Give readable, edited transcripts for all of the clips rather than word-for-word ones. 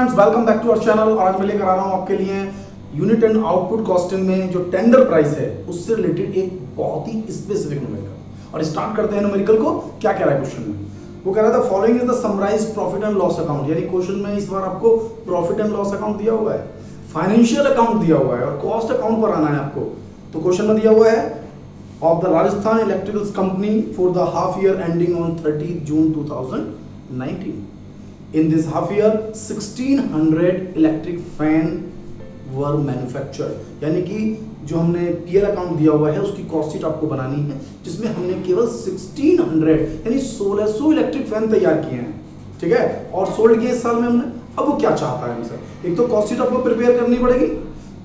Friends, welcome back to our channel. और आज मैं लेकर आ रहा हूं आपके लिए यूनिट एंड आउटपुट कॉस्टिंग में जो टेंडर प्राइस है उससे रिलेटेड एक बहुत ही स्पेसिफिक न्यूमेरिकल। और स्टार्ट करते हैं न्यूमेरिकल को। क्या कह रहा है क्वेश्चन में? वो कह रहा था following is the summarised profit and loss account. यानी क्वेश्चन में इस बार आपको प्रॉफिट एंड लॉस अकाउंट दिया हुआ है, फाइनेंशियल अकाउंट दिया हुआ है और कॉस्ट अकाउंट पर आना है आपको। तो क्वेश्चन में दिया हुआ है of the Rajasthan electricals company for the half year ending on 30 June 2019। In this half year 1600 electric fan were manufactured। यानी कि जो हमने पीएल अकाउंट दिया हुआ है उसकी कॉस्ट शीट आपको बनानी है, जिसमें हमने केवल 1600 यानी 1600 इलेक्ट्रिक फैन तैयार किए हैं, ठीक है, और सोल्ड किए इस साल में हमने। अब वो क्या चाहता है हमसे? एक तो कॉस्ट शीट आपको प्रिपेयर करनी पड़ेगी।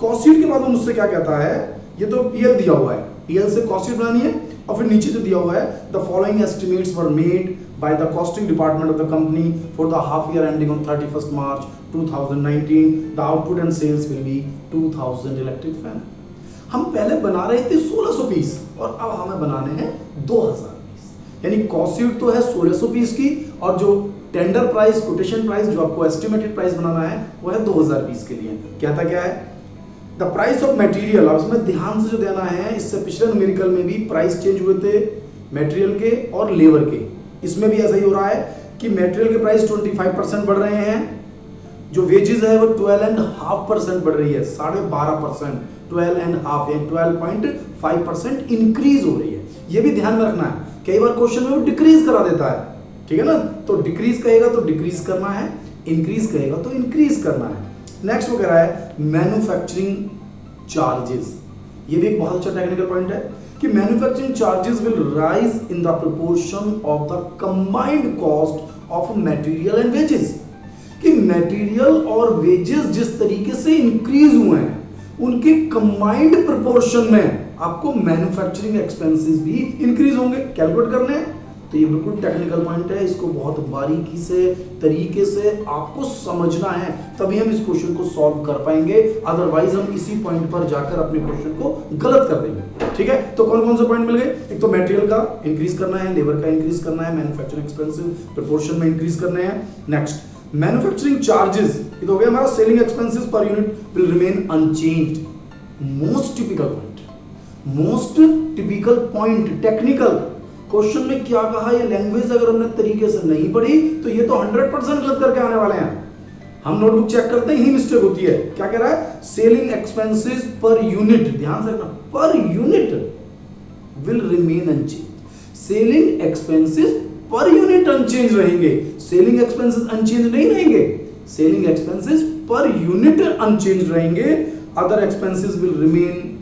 कॉस्ट शीट के बाद वो मुझसे क्या कहता है, ये तो पीएल दिया हुआ है, पीएल से कॉस्ट शीट बनानी है। और फिर नीचे जो दिया हुआ है the following estimates were made by the costing department of the company for the half year ending on 31st March 2019. The output and sales will be 2000 electric fan। हम पहले बना रहे थे 1600 पीस और अब हमें बनाने हैं 2000 पीस। यानी कॉस्ट शीट तो है 1600 पीस की और जो टेंडर प्राइस, कोटेशन प्राइस जो आपको एस्टिमेटेड प्राइस बनाना है वो है 2000 पीस के लिए। कहता क्या है? The price of material. अब इसमें ध्यान से जो देना है, इससे पिछले न्यूमेरिकल में भी प्राइस चेंज हुए थे मटेरियल के और लेबर के। इसमें भी ऐसा ही हो रहा है कि मटेरियल के प्राइस 25% बढ़ रहे हैं, जो वेजेस है वो 12.5% बढ़ रही है, 12.5%, 12.5 यानी 12.5% इंक्रीज हो रही है। ये भी ध्यान में रखना है, कई बार क्वेश्चन में वो डिक्रीज करा देता है, ठीक है ना। तो डिक्रीज कहेगा तो डिक्रीज करना है, इंक्रीज कहेगा तो इंक्रीज करना है। नेक्स्ट वो कह रहा है मैन्युफैक्चरिंग चार्जेस। ये भी एक बहुत अच्छा टेक्निकल पॉइंट है कि manufacturing charges will rise in the proportion of the combined cost of material and wages. कि मटेरियल और वेजेस जिस तरीके से इंक्रीज हुए हैं उनके कंबाइंड प्रोपोर्शन में आपको मैन्युफैक्चरिंग एक्सपेंसेस भी इंक्रीज होंगे, कैलकुलेट करने हैं। तो ये बिल्कुल टेक्निकल पॉइंट है, इसको बहुत बारीकी से तरीके से आपको समझना है, तभी हम इस क्वेश्चन को सॉल्व कर पाएंगे। अदरवाइज हम इसी पॉइंट पर जाकर अपने क्वेश्चन को गलत कर देंगे, ठीक है। तो कौन कौन से पॉइंट मिल गए? एक तो मटेरियल का इंक्रीज करना है, लेबर का इंक्रीज करना है, मैन्युफैक्चरिंग एक्सपेंसिव प्रोपोर्शन में इंक्रीज करने हैं। नेक्स्ट मैन्युफैक्चरिंग चार्जेस, ये तो हो गया हमारा। Selling expenses per unit will remain unchanged. Most typical point, most typical point technical question में क्या कहा, ये लैंग्वेज अगर हमने तरीके से नहीं पढ़ी तो ये तो 100% गलत करके आने वाले हैं। हम नोटबुक चेक करते हैं, यही मिस्टेक होती है। क्या कह रहा है? सेलिंग एक्सपेंसेस पर यूनिट, ध्यान से रखना, per unit will remain unchange. Selling expenses per unit unchange रहेंगे, सेलिंग एक्सपेंसेस अनचेंज नहीं रहेंगे, selling expenses per unit unchange रहेंगे। Other expenses will remain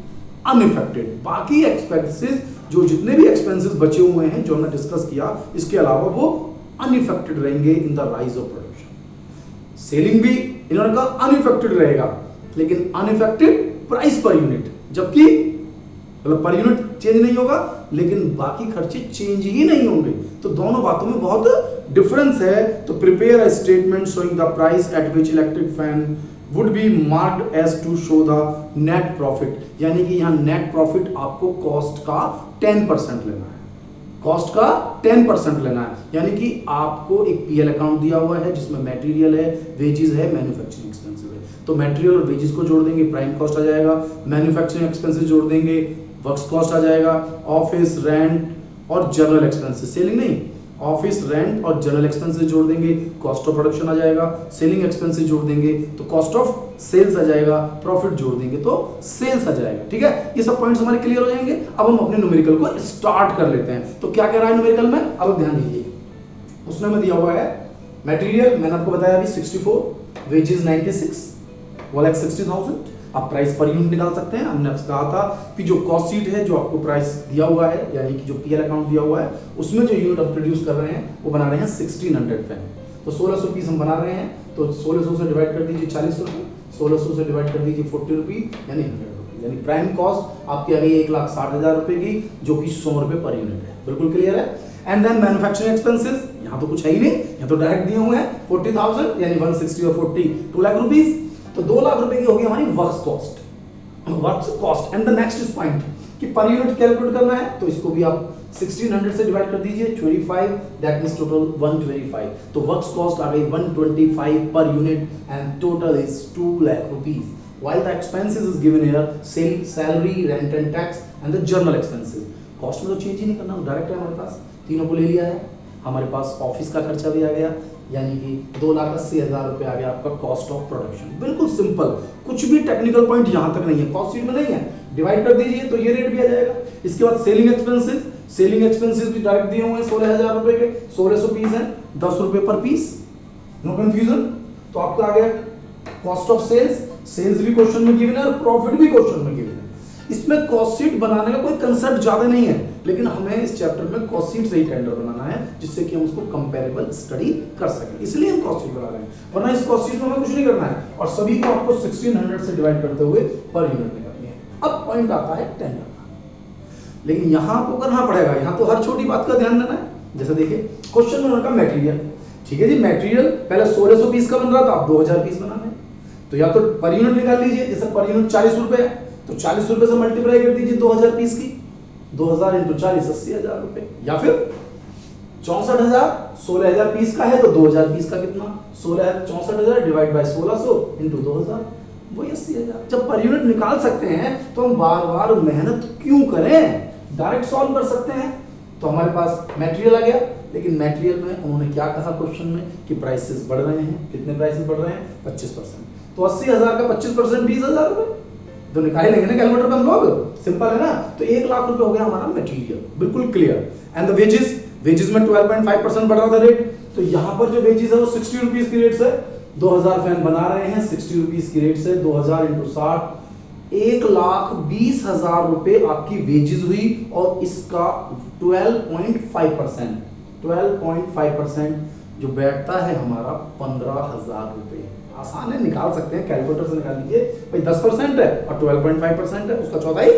unaffected. बाकी एक्सपेंसेस जो जितने भी एक्सपेंसेस बचे हुए हैं जो हमने डिस्कस किया, इसके अलावा वो अनइफेक्टेड रहेंगे in the rise of production. Selling भी इन्होंने कहा अनइफेक्टेड रहेगा, लेकिन अनइफेक्टेड प्राइस पर यूनिट, जबकि मतलब पर यूनिट चेंज नहीं होगा लेकिन बाकी खर्चे चेंज ही नहीं होंगे। तो दोनों बातों में बहुत डिफरेंस है। तो prepare a statement showing the price at which electric fan would be marked as to show the net profit। यानी कि यहां नेट प्रॉफिट आपको कॉस्ट का 10% लेना है, कॉस्ट का 10% लेना है। यानी कि आपको एक पीएल अकाउंट दिया हुआ है जिसमें मटेरियल है, वेजेस है, मैन्युफैक्चरिंग एक्सपेंसेस है। तो मटेरियल और वेजेस को जोड़ देंगे, प्राइम कॉस्ट आ जाएगा। मैन्युफैक्चरिंग एक्सपेंसेस जोड़ देंगे, वर्क्स कॉस्ट आ जाएगा। ऑफिस रेंट और जनरल एक्सपेंसेस, सेलिंग नहीं, ऑफिस रेंट और जनरल एक्सपेंसेस जोड़ देंगे, कॉस्ट ऑफ प्रोडक्शन आ जाएगा। सेलिंग एक्सपेंसेस जोड़ देंगे तो कॉस्ट ऑफ सेल्स आ जाएगा, प्रॉफिट जोड़ देंगे तो सेल्स आ जाएगा, ठीक है। ये सब पॉइंट्स हमारे क्लियर हो जाएंगे। अब हम अपने न्यूमेरिकल को स्टार्ट कर लेते हैं। तो क्या कह रहा है न्यूमेरिकल में, अब ध्यान दीजिए। उसने हमें दिया हुआ है मटेरियल, मैंने आपको बताया अभी 64, वेजेस 96, 1,60,000। आप प्राइस पर यूनिट निकाल सकते हैं। हमने आपसे कहा था कि जो कॉस्ट शीट है, जो आपको प्राइस दिया हुआ है, यानी कि जो पीएल अकाउंट दिया हुआ है, उसमें जो यूनिट आप प्रोड्यूस कर रहे हैं वो बना रहे हैं 1600 फैन। तो 1600 पीस हम बना रहे हैं, तो 1600 से डिवाइड कर दीजिए 40 रुपये, 1600 से डिवाइड कर दीजिए 40 रुपीज, यानी 100 रुपीज। यानी प्राइम कॉस्ट आपकी आ गई 1,60,000 रुपए की, जो कि 100 रुपए पर यूनिट है। बिल्कुल क्लियर है। एंड देन मैन्युफैक्चरिंग एक्सपेंसेस, यहाँ तो कुछ है ही नहीं, यहाँ तो डायरेक्ट दिए हुए हैं 40,000, यानी 160 और 40 2 लाख रुपीज। तो 2 लाख रुपए की होगी हमारी works cost, works cost. And the next is point कि पर यूनिट कैलकुलेट करना है, तो इसको भी आप 1600 से डिवाइड कर दीजिए 25, दैट मींस टोटल 125। तो वर्क्स कॉस्ट आ गई 125 per unit and total is 2 lakh rupees. While the expenses is given here salary, rent and tax and the journal expenses. Cost में तो चेंज ही नहीं करना, डायरेक्ट है हमारे पास, तीनों को ले लिया है। हमारे पास ऑफिस का खर्चा भी आ गया, यानी कि 2,80,000 रुपए आ गया आपका कॉस्ट ऑफ प्रोडक्शन। बिल्कुल सिंपल, कुछ भी टेक्निकल पॉइंट यहां तक नहीं है, कॉस्ट शीट में नहीं है। डिवाइड कर दीजिए तो ये रेट भी आ जाएगा। इसके बाद सेलिंग एक्सपेंसेस भी डायरेक्ट दिए हुए हैं 16,000 रुपए के, 1600 पीस है, 10 रुपए पर पीस, नो कंफ्यूजन। तो आपका आ गया कॉस्ट ऑफ सेल्स भी क्वेश्चन में गिवन है और प्रॉफिट भी क्वेश्चन में गिवन है। इसमें कॉस्ट शीट बनाने का कोई कंसेप्ट ज्यादा नहीं है, लेकिन हमें इस चैप्टर में कॉस्ट शीट से ही टेंडर बनाना है, जिससे कि हम उसको कंपैरेबल स्टडी कर सकें, इसलिए हम कॉस्ट शीट बना रहे हैं। वरना इस कॉस्ट शीट में हमें कुछ नहीं करना है, और सभी को आपको 1600 से डिवाइड करते हुए पर यूनिट निकालनी है। अब पॉइंट आता है टेंडर का, लेकिन यहां आपको करना पड़ेगा, यहां तो हर छोटी बात का ध्यान देना है। जैसे देखिए क्वेश्चन में उनका मटेरियल, ठीक है जी, मटेरियल पहले 1600 पीस का बन रहा था, अब 2000 पीस बनाना है, तो या तो पर यूनिट निकाल लीजिए। जैसे पर यूनिट 40 रुपए है, तो 40 रुपए से मल्टीप्लाई कर दीजिए 2000 पीस की, 2000 इंटू 40 80,000 रुपए, या फिर 64,000 16,000 पीस का है तो 2000 पीस का कितना 64,000 डिवाइड बाय 1600 इंटू 2000, वही 80,000। जब पर यूनिट निकाल सकते हैं तो हम बार बार मेहनत क्यों करें, डायरेक्ट सॉल्व कर सकते हैं। तो हमारे पास मटेरियल आ गया, लेकिन मटेरियल में उन्होंने क्या कहा क्वेश्चन में कि प्राइसेस बढ़ रहे हैं। कितने प्राइसेस बढ़ रहे हैं? 25%। तो 80,000 का 25% 20,000 रुपए तो निकाल लेंगे ना कैलकुलेटर पे हम लोग, सिंपल है ना। तो 1 लाख रुपए हो गया हमारा मटेरियल, बिल्कुल क्लियर। एंड द वेजेस में 12.5% बढ़ रहा था रेट, तो यहाँ पर जो वेजेस है वो 60 रुपीज की रेट से 2000 फैन बना रहे हैं, 60 रुपीज की रेट से 2000 इंटू 60, 1,20,000 रुपए आपकी वेजेस हुई, और इसका 12.5% जो बैठता है हमारा 15,000 रुपए। आसान है, निकाल सकते हैं, कैलकुलेटर से निकाल लीजिए भाई। 10% है और 12.5% है, उसका चौथाई,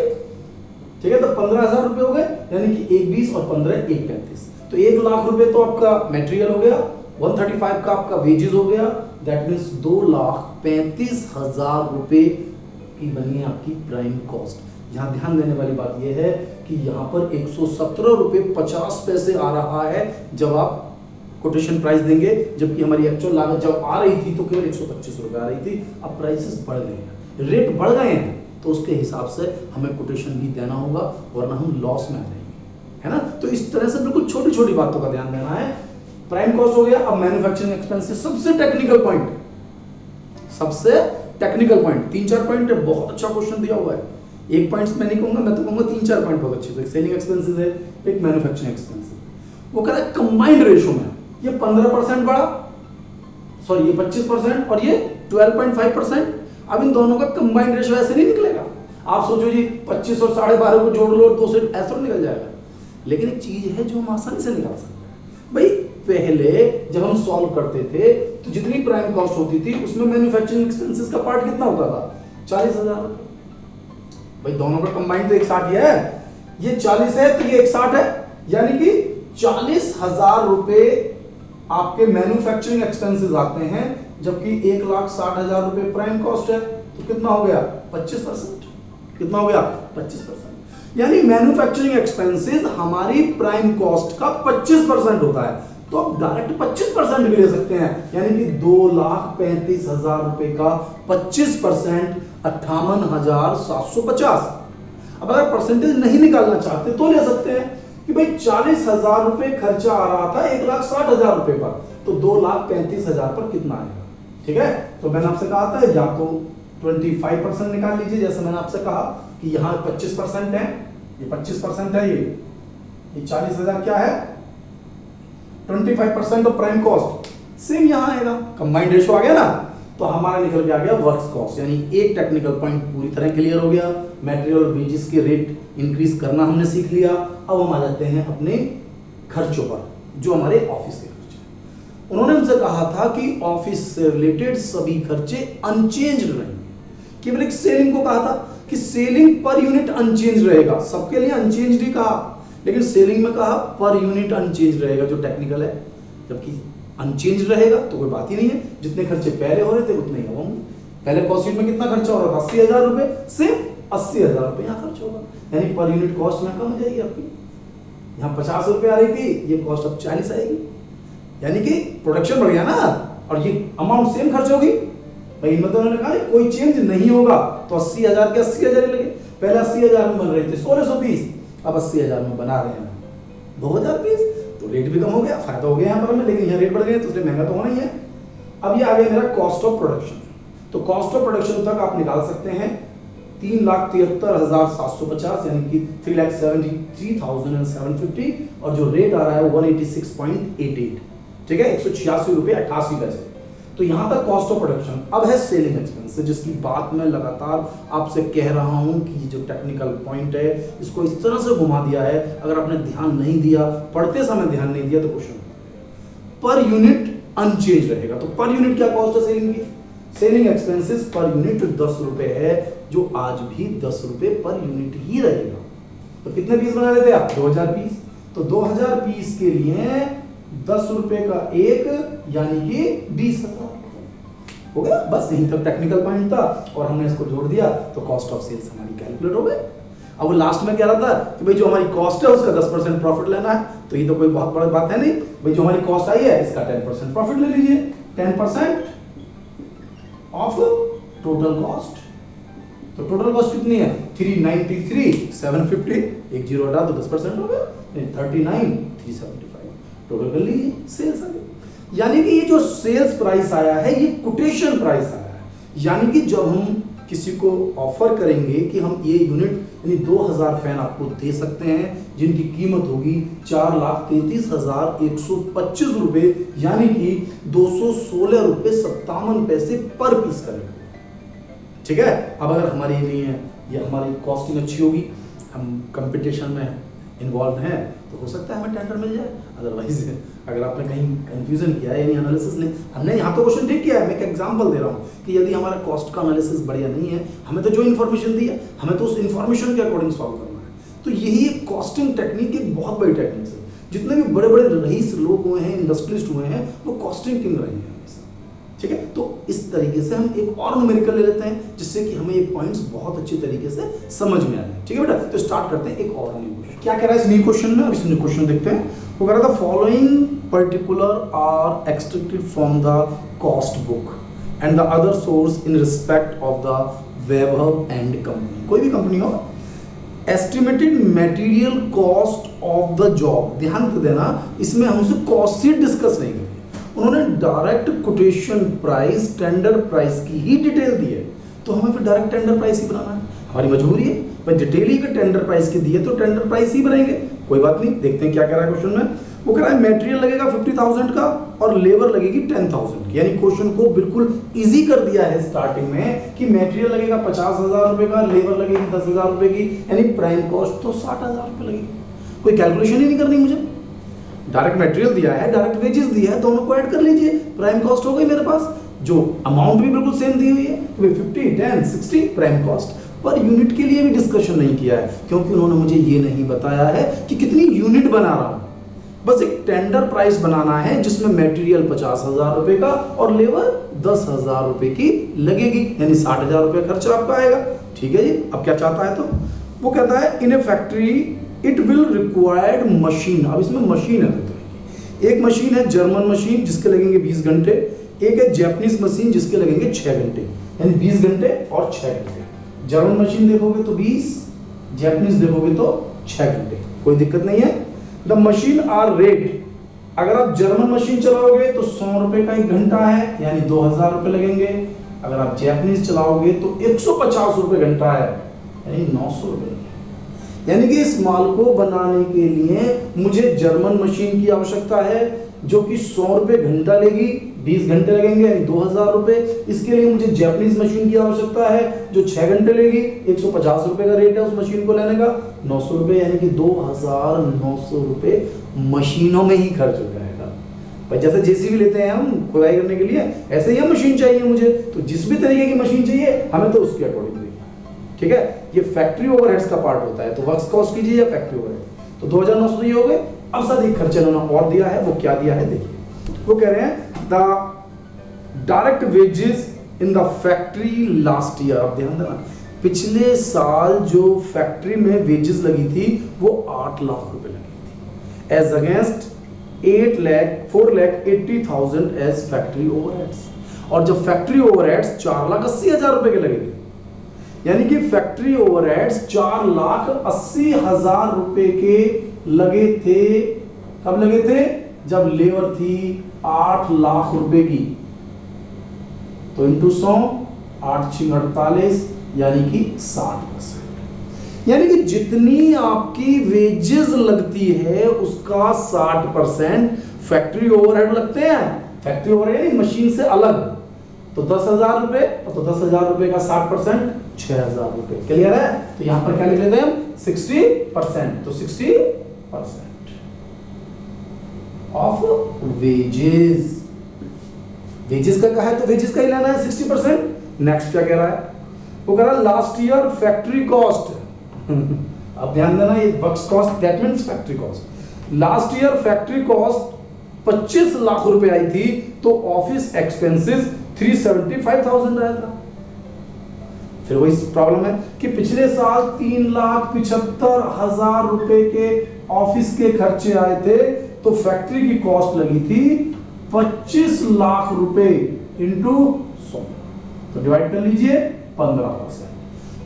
ठीक है। तो 15,000 रुपए हो गए, यानी कि 1,20 और 15 1,35। तो 1 लाख रुपए तो आपका मटेरियल हो गया, 135 का आपका वेजेस हो गया, दैट मीन्स 2,35,000 रुपए की बनी है आपकी प्राइम कॉस्ट। यहाँ ध्यान देने वाली बात यह है कि यहाँ पर 117 रुपए 50 पैसे आ रहा है जब आप कोटेशन प्राइस देंगे, जबकि हमारी एक्चुअल लागत जब आ रही थी तो केवल 125 रुपए आ रही थी। अब प्राइसेस बढ़ गए हैं, रेट बढ़ गए हैं, तो उसके हिसाब से हमें कोटेशन भी देना होगा, वरना हम लॉस में आ जाएंगे, है ना। तो इस तरह से बिल्कुल छोटी छोटी बातों का ध्यान देना है। प्राइम कॉस्ट हो गया। अब मैन्युफैक्चरिंग एक्सपेंसेस, सबसे टेक्निकल पॉइंट, 3-4 पॉइंट है, बहुत अच्छा क्वेश्चन दिया हुआ है। एक पॉइंट्स मैं नहीं कहूंगा, मैं तो कहूंगा 3-4 पॉइंट बहुत अच्छे। तो एक सेलिंग एक्सपेंसेस है, एक मैन्युफैक्चरिंग एक्सपेंसेस। वो कह रहा है कंबाइंड रेशो में ये 15% बढ़ा, सॉरी ये 25% और ये 12.5%। अब इन दोनों का कंबाइंड रेशो ऐसे नहीं निकलेगा। आप सोचो जी 25 और 12.5 को जोड़ लो, 2 से ऐसा निकल जाएगा। लेकिन एक चीज है जो हम आसानी से निकाल सकते हैं भाई। पहले जब हम सॉल्व करते थे तो जितनी प्राइम कॉस्ट होती थी उसमें मैन्युफैक्चरिंग एक्सपेंसेस का पार्ट कितना होता था? 40,000 भाई। दोनों का कंबाइंड तो 160 है, ये 40 है तो ये 160 है, यानी कि 40,000 रुपए आपके मैन्युफैक्चरिंग एक्सपेंसेस आते हैं, जबकि 1,60,000 रुपए प्राइम कॉस्ट है। तो कितना हो गया? 25%। कितना हो गया? 25%। यानी मैन्युफैक्चरिंग एक्सपेंसेस हमारी प्राइम कॉस्ट का 25% होता है। तो आप डायरेक्ट 25% भी ले सकते हैं, यानी कि 2,35,000 रुपए का 25% 58,750। अब अगर परसेंटेज नहीं निकालना चाहते तो ले सकते हैं कि भाई 40,000 रुपए खर्चा आ रहा था 1,60,000 रुपए पर, तो 2,35,000 पर कितना आएगा? ठीक है। तो मैंने आपसे कहा था या तो 25% निकाल लीजिए, जैसे मैंने आपसे कहा कि यहाँ 25% है, ये 25% है, ये 40,000 क्या है? 25% ऑफ प्राइम कॉस्ट। सेम यहाँ आएगा, कंबाइंड रेशो आ गया ना। तो हमारा निकल के आ गया वर्क्स कॉस्ट, यानी एक टेक्निकल पॉइंट पूरी तरह क्लियर हो गया। मटेरियल और वेजेस के रेट इंक्रीज करना हमने सीख लिया। अब हम आ जाते हैं अपने खर्चों पर, जो हमारे ऑफिस के खर्चे। उन्होंने हमसे कहा था कि ऑफिस से रिलेटेड सभी खर्चे अनचेंज रहेंगे। केवल एक सेलिंग को कहा था कि सेलिंग पर यूनिट अनचेंज रहेगा, सबके लिए अनचेंज ही कहा, लेकिन सेलिंग में कहा पर यूनिट अनचेंज रहेगा, जो टेक्निकल है। जबकि अनचेंज रहेगा तो कोई बात ही नहीं है, जितने खर्चे पहले हो रहे थे उतने ही होंगे। पहले कॉस्ट शीट में कितना खर्चा हो रहा था? 80,000 रुपए, सिर्फ 80,000 रुपए यहाँ खर्च होगा, यानी पर यूनिट कॉस्ट में कम हो जाएगी आपकी। यहाँ 50 रुपए आ रही थी, ये कॉस्ट अब 40 आएगी, यानी कि प्रोडक्शन बढ़ गया ना, और ये अमाउंट सेम खर्च होगी भाई। मतलब उन्होंने कहा कोई चेंज नहीं होगा, तो 80,000 के 80,000 लगे। पहले 80,000 में बन रहे थे 1600 पीस, अब 80,000 में बना रहे हैं 2000 पीस, तो रेट भी कम हो गया, फायदा हो गया यहाँ पर हमें, लेकिन यहाँ रेट बढ़ गए तो इसलिए महंगा तो होना ही है। अब ये आ गया मेरा कॉस्ट ऑफ प्रोडक्शन। तो कॉस्ट ऑफ प्रोडक्शन तक आप निकाल सकते हैं 3,73,750, यानी कि 3,73,750, और जो रेट आ रहा है 186.88, ठीक है, 186 रुपये 88 पैसे। तो यहां तक कॉस्ट ऑफ प्रोडक्शन। अब है सेलिंग एक्सपेंस, जिसकी बात मैं लगातार आपसे कह रहा हूं कि ये जो टेक्निकल पॉइंट है इसको इस तरह से घुमा दिया है, अगर आपने ध्यान नहीं दिया, पढ़ते समय ध्यान नहीं दिया तो क्वेश्चन पर यूनिट अनचेंज रहेगा। तो पर यूनिट क्या कॉस्ट है सेलिंग की? सेलिंग एक्सपेंसेस पर यूनिट 10 रुपए है, जो आज भी 10 रुपए पर यूनिट ही रहेगा। तो कितने पीस बना रहे थे आप? 2000 पीस। तो 2000 पीस के लिए 10 रुपए का एक, यानी कि 20,000 हो गया। बस यहीं तक टेक्निकल पॉइंट था, और हमने इसको जोड़ दिया तो कॉस्ट ऑफ सेल्स हमारी कैलकुलेट हो गई। अब वो लास्ट में कह रहा था कि भाई जो हमारी कॉस्ट है उसका 10% प्रॉफिट लेना है, तो ये तो कोई बहुत बड़ी बात है नहीं भाई। जो हमारी कॉस्ट आई है इसका 10% प्रॉफिट ले लीजिए, 10% ऑफ टोटल कॉस्ट। तो टोटल कॉस्ट कितनी है? 393,750, एक जीरो हटा तो 10% हो गया, 39,375 टोटल कर लीजिए, सेल्स आ गई। यानी कि ये जो सेल्स प्राइस आया है ये कोटेशन प्राइस आया है, यानी कि जब हम किसी को ऑफर करेंगे कि हम ये यूनिट यानी 2000 फैन आपको दे सकते हैं, जिनकी कीमत होगी 4,33,125 रुपए, यानी कि 216 रुपए 57 पैसे पर पीस करेंगे, ठीक है। अब अगर हमारी नहीं है, ये हमारी कॉस्टिंग अच्छी होगी, हम कंपटीशन में इन्वॉल्व हैं, तो हो सकता है हमें टेंडर मिल जाए। अदरवाइज अगर आपने कहीं कंफ्यूजन किया है, यानी एनालिसिस नहीं, हमने यहाँ तो क्वेश्चन ठीक किया है, मैं एक एग्जांपल दे रहा हूँ कि यदि हमारा कॉस्ट का एनालिसिस बढ़िया नहीं है, हमें तो जो इन्फॉर्मेशन दी है हमें तो उस इन्फॉर्मेशन के अकॉर्डिंग सॉल्व करना है। तो यही एक कॉस्टिंग टेक्निक एक बहुत बड़ी टेक्निक है। जितने भी बड़े बड़े रईस लोग हुए हैं, इंडस्ट्रियलिस्ट हुए हैं, वो कॉस्टिंग किंग रहे हैं, ठीक है। तो इस तरीके से हम एक और न्यूमेरिकल ले लेते हैं, जिससे कि हमें ये पॉइंट्स बहुत अच्छी तरीके से समझ में आए, ठीक है बेटा। तो स्टार्ट करते हैं एक और न्यू क्वेश्चन। क्या कह रहा है इस न्यू क्वेश्चन में? अब इस न्यू क्वेश्चन देखते हैं। वो कह रहा था following particular are extracted from the cost book and the other source in respect of the Vaibhav and company. कोई भी कंपनी हो, estimated material cost of the job, ध्यान देना इसमें हमसे कॉस्ट शीट डिस्कस नहीं करेंगे, उन्होंने direct quotation price tender price की ही डिटेल दी है, तो हमें फिर डायरेक्ट टेंडर प्राइस ही बनाना है, हमारी मजबूरी है भाई। डिटेल ही टेंडर प्राइस की दी है तो टेंडर प्राइस ही बनाएंगे, कोई बात नहीं। देखते हैं क्या कह रहा है क्वेश्चन में। वो कह रहा है मटेरियल लगेगा 50,000 का और लेबर लगेगी 10,000 की, यानी क्वेश्चन को बिल्कुल इजी कर दिया है स्टार्टिंग में कि मटेरियल लगेगा 50,000 रुपए का, लेबर लगेगी 10,000 रुपए की, यानी प्राइम कॉस्ट तो 60,000 रुपए लगेगी। कोई कैलकुलेशन ही नहीं करनी मुझे, डायरेक्ट मटेरियल दिया है, डायरेक्ट वेजेस दिया है, दोनों को ऐड कर लीजिए, प्राइम कॉस्ट हो गई मेरे पास। जो अमाउंट भी बिल्कुल सेम दी हुई है, 50, 10, 60 प्राइम कॉस्ट। पर यूनिट के लिए भी डिस्कशन नहीं किया है, क्योंकि उन्होंने मुझे ये नहीं बताया है कि कितनी यूनिट बना रहा हूं। बस एक टेंडर प्राइस बनाना है जिसमें मटेरियल 50,000 रुपए का और लेबर 10,000 रुपए की लगेगी, यानी 60,000 रुपए खर्चा आपका आएगा, ठीक है जी। अब क्या चाहता है, तो वो कहता है in a factory it will required machine. अब इसमें मशीन है, एक मशीन है जर्मन मशीन जिसके लगेंगे 20 घंटे, एक है जापानीज मशीन जिसके लगेंगे 6 घंटे, यानी 20 घंटे और 6 घंटे। जर्मन मशीन देखोगे तो 20, जापानीज देखोगे तो 6 घंटे, कोई दिक्कत नहीं है। द मशीन आर रेट, अगर आप जर्मन मशीन चलाओगे तो 100 रुपए का 1 घंटा है, यानी 2,000 रुपए लगेंगे। अगर आप जापानीज चलाओगे तो 150 रुपए घंटा है, यानी 900 रुपए। यानी कि इस माल को बनाने के लिए मुझे जर्मन मशीन की आवश्यकता है जो कि 100 रुपए घंटा लेगी, 20 घंटे लगेंगे, यानी 2,000 रुपए। इसके लिए मुझे जापानीज मशीन की आवश्यकता है जो 6 घंटे लेगी, 150 रुपए का रेट है उस मशीन को लेने का, 900 रुपए, यानी कि 2,900 रुपए मशीनों में ही खर्च हो जाएगा। भाई जैसे जेसीबी लेते हैं हम खुदाई करने के लिए, ऐसे ही हम मशीन चाहिए मुझे, तो जिस भी तरीके की मशीन चाहिए हमें तो उसके अकॉर्डिंग, ठीक है। ये फैक्ट्री ओवरहेड्स का पार्ट होता है, तो वर्क्स कॉस्ट कीजिए या फैक्ट्री ओवरहेड। तो 2,900 ये हो गए। अब साथ एक खर्चा उन्होंने और दिया है, वो क्या दिया है देखिए। वो कह रहे हैं the direct wages in the factory last year. अब ध्यान देना, पिछले साल जो फैक्ट्री में वेजेस लगी थी वो 8 लाख रुपए लगी थी, as against 4,80,000 as factory overheads. और जब फैक्ट्री ओवरहेड्स 4,80,000 रुपए के लगे थे, यानी कि फैक्ट्री ओवरहेड्स 4,80,000 रुपए के लगे थे। कब लगे थे? जब लेबर थी 8 लाख रुपए की, तो इंटू 100, 8×6=48, यानी कि 60%। यानी कि जितनी आपकी वेजेस लगती है उसका 60% फैक्ट्री ओवरहेड लगते हैं। फैक्ट्री ओवरहेड मशीन से अलग, तो 10,000 रुपए, तो 10,000 रुपए का 60% 6,000 रुपए। क्लियर है? तो यहां पर क्या लिख लेते हैं हम? 60%। तो 60% ऑफ वेजेस। वेजेस का कहा है तो वेजेस का ही लेना है 60%। नेक्स्ट क्या कह रहा है? वो कह रहा है लास्ट ईयर फैक्ट्री कॉस्ट अब ध्यान देना, ये works cost that means factory cost. Last year factory cost 25 lakh रुपए आई थी, तो ऑफिस एक्सपेंसेस 375,000 आया था। फिर वही प्रॉब्लम है कि पिछले साल 3,75,000 रुपए के ऑफिस के खर्चे आए थे, तो फैक्ट्री की कॉस्ट लगी थी 25 लाख रुपए इंटू 100, तो डिवाइड कर लीजिए 15%।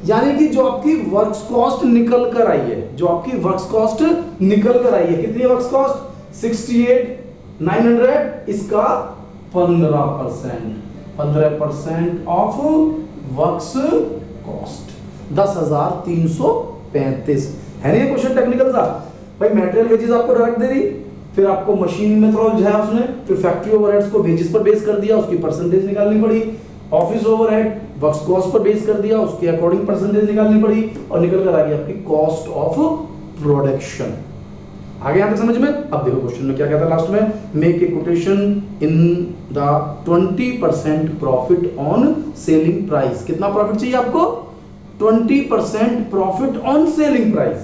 यानी कि जो आपकी वर्क्स कॉस्ट निकल कर आई है, जो आपकी वर्क्स कॉस्ट निकल कर आई है, कितनी वर्क्स कॉस्ट? 68,900, इसका 15% ऑफ वर्क्स कॉस्ट 10,335 है। नहीं क्वेश्चन टेक्निकल था भाई। मटेरियल वेजेस आपको डायरेक्ट दे दी, फिर आपको मशीन में थोड़ा उलझाया उसने, फिर फैक्ट्री ओवरहेड्स को वेजेस पर बेस कर दिया, उसकी परसेंटेज निकालनी पड़ी। Office overhead works cost per base कर दिया, उसके अकॉर्डिंग परसेंटेज निकालनी पड़ी, और निकल कर आ गई आपकी कॉस्ट ऑफ प्रोडक्शन। आगे यहां तक समझ में? अब देखो क्वेश्चन में क्या कहता है लास्ट में, make a quotation in the 20% profit on selling price. कितना प्रॉफिट चाहिए आपको? 20% profit on selling price.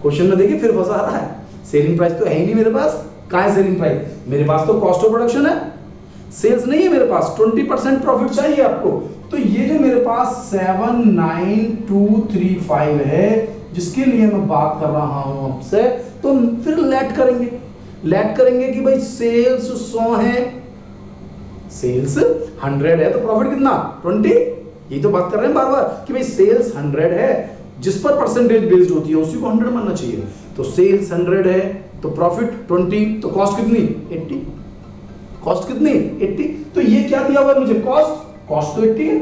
Question में देखिए फिर फंसा रहा है, सेलिंग प्राइस तो है ही नहीं मेरे पास। कहां है सेलिंग प्राइस? मेरे पास तो कॉस्ट ऑफ प्रोडक्शन है, सेल्स नहीं है मेरे पास। 20% प्रॉफिट चाहिए आपको, तो ये जो मेरे पास 79235 है, जिसके लिए मैं बात कर रहा हूं आपसे, तो फिर लेट करेंगे कि भाई सेल्स 100 है, सेल्स 100 है, तो प्रॉफिट कितना? 20। ये तो बात कर रहे हैं बार बार कि भाई सेल्स 100 है, जिस पर परसेंटेज बेस्ड होती है उसी को 100 मानना चाहिए। तो सेल्स 100 है, तो प्रॉफिट 20, तो कॉस्ट कितनी? 80। कॉस्ट कितनी? 80। तो ये क्या दिया हुआ है मुझे? कॉस्ट तो 80 है।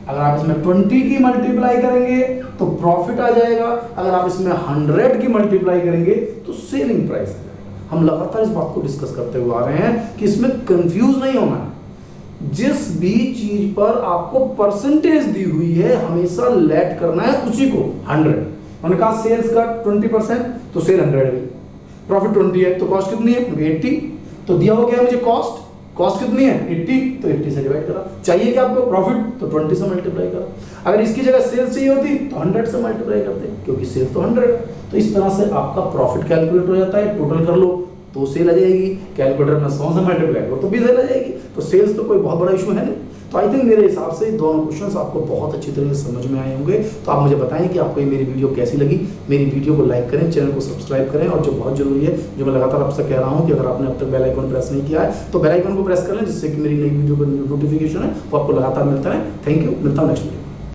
अगर आप इसमें 20 की मल्टीप्लाई करेंगे तो प्रॉफिट आ जाएगा, अगर आप इसमें 100 की मल्टीप्लाई करेंगे तो सेलिंग प्राइस आ जाएगा। हम लगातार इस बात को डिस्कस करते हुए आ रहे हैं कि इसमें कंफ्यूज नहीं होना है। जिस भी चीज पर आपको परसेंटेज दी हुई है हमेशा लेट करना है उसी को 100। मैंने कहा सेल्स का 20%, तो सेल 100 है, प्रॉफिट 20 है, तो कॉस्ट कितनी है? 80। तो दिया हो गया मुझे कॉस्ट कितनी है? 80, तो 80 से डिवाइड करा। चाहिए कि आपको प्रॉफिट, तो 20 से मल्टीप्लाई करा। अगर इसकी जगह सेल्स चाहिए होती तो 100 से मल्टीप्लाई करते, क्योंकि सेल्स तो 100 है। तो इस तरह से आपका प्रॉफिट कैलकुलेट हो जाता है। टोटल कर लो तो सेल आ जाएगी, कैलकुलेटर में 100 से मल्टीप्लाई करो तो भी सेल आ जाएगी। तो सेल्स तो कोई बहुत बड़ा इशू है नहीं। तो आई थिंक मेरे हिसाब से दोनों क्वेश्चंस आपको बहुत अच्छी तरह से समझ में आए होंगे। तो आप मुझे बताएं कि आपको ये मेरी वीडियो कैसी लगी। मेरी वीडियो को लाइक करें, चैनल को सब्सक्राइब करें, और जो बहुत जरूरी है, जो मैं लगातार आपसे कह रहा हूं कि अगर आपने अब तक बेल आइकन प्रेस नहीं किया है तो बेल आइकन को प्रेस कर लें, जिससे कि मेरी नई वीडियो का नोटिफिकेशन है वो आपको लगातार मिलता है। थैंक यू, मिलता हूं नेक्स्ट वीडियो।